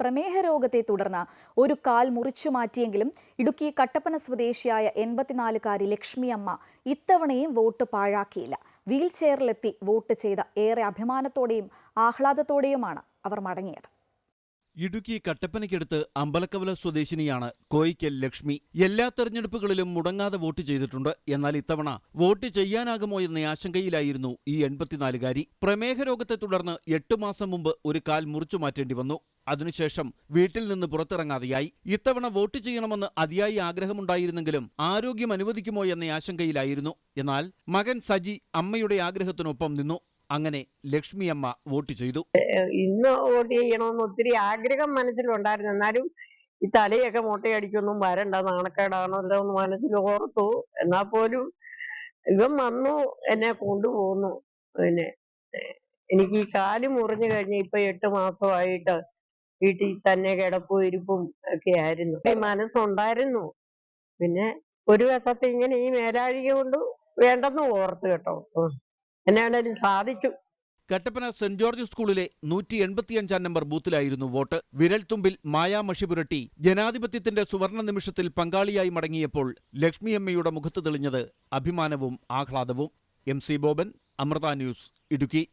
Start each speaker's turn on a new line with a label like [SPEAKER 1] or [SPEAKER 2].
[SPEAKER 1] പ്രമേഹ രോഗത്തെ തുടർന്ന് ഒരു കാൽ മുറിച്ചു മാറ്റിയെങ്കിലും ഇടുക്കി കട്ടപ്പന സ്വദേശിയായ 84-കാരി ലക്ഷ്മിയമ്മ ഇത്തവണയും വോട്ട് പാഴാക്കിയില്ല. വീൽ ചെയറിലെത്തി വോട്ട് ചെയ്ത ഏറെ അഭിമാനത്തോടെയും ആഹ്ലാദത്തോടെയുമാണ് അവർ മടങ്ങിയത്.
[SPEAKER 2] ഇടുക്കി കട്ടപ്പനയ്ക്കടുത്ത് അമ്പലക്കവല സ്വദേശിനിയാണ് കോയിക്കൽ ലക്ഷ്മി. എല്ലാ തെരഞ്ഞെടുപ്പുകളിലും മുടങ്ങാതെ വോട്ട് ചെയ്തിട്ടുണ്ട്. എന്നാൽ ഇത്തവണ വോട്ട് ചെയ്യാനാകുമോ എന്ന ആശങ്കയിലായിരുന്നു ഈ 84-കാരി. പ്രമേഹ രോഗത്തെ തുടർന്ന് 8 മാസം മുമ്പ് ഒരു കാൽ മുറിച്ചു മാറ്റേണ്ടി വന്നു. അതിനുശേഷം വീട്ടിൽ നിന്ന് പുറത്തിറങ്ങാതെയായി. ഇത്തവണ വോട്ട് ചെയ്യണമെന്ന് അതിയായി ആഗ്രഹമുണ്ടായിരുന്നെങ്കിലും ആരോഗ്യം അനുവദിക്കുമോ എന്ന ആശങ്കയിലായിരുന്നു. എന്നാൽ മകൻ സജി അമ്മയുടെ ആഗ്രഹത്തിനൊപ്പം നിന്നു. അങ്ങനെ ലക്ഷ്മിയമ്മ വോട്ട് ചെയ്തു.
[SPEAKER 3] ഇന്ന് വോട്ട് ചെയ്യണമെന്ന് ഒത്തിരി ആഗ്രഹം മനസ്സിലുണ്ടായിരുന്നു. എന്നാലും ഈ തലയൊക്കെ മുട്ടയടിക്കൊന്നും വരണ്ട, നാണക്കേടാണല്ലോ എന്ന് മനസ്സിൽ ഓർത്തു. എന്നാൽ പോലും ഇവൻ വന്നു, എന്നെ കൊണ്ടുപോകുന്നു. പിന്നെ എനിക്ക് ഈ കാല് മുറിഞ്ഞു കഴിഞ്ഞ് ഇപ്പൊ 8 മാസമായിട്ട് വീട്ടിൽ തന്നെ കിടപ്പും ഇരിപ്പും ഒക്കെ ആയിരുന്നു. ഈ മനസ്സുണ്ടായിരുന്നു. പിന്നെ ഒരു വശത്ത് ഇങ്ങനെ ഈ മേലാഴിക കൊണ്ട് വേണ്ടെന്ന് ഓർത്തു കേട്ടോ. എന്നാണേലും സാധിച്ചു.
[SPEAKER 2] കട്ടപ്പന സെന്റ് ജോർജ് സ്കൂളിലെ 185-ാം നമ്പർ ബൂത്തിലായിരുന്നു വോട്ട്. വിരൽത്തുമ്പിൽ മായാമഷി പുരട്ടി ജനാധിപത്യത്തിന്റെ സുവർണ നിമിഷത്തിൽ പങ്കാളിയായി മടങ്ങിയപ്പോൾ ലക്ഷ്മിയമ്മയുടെ മുഖത്ത് തെളിഞ്ഞത് അഭിമാനവും ആഹ്ലാദവും. MC Boban, Amrita news, Idukki.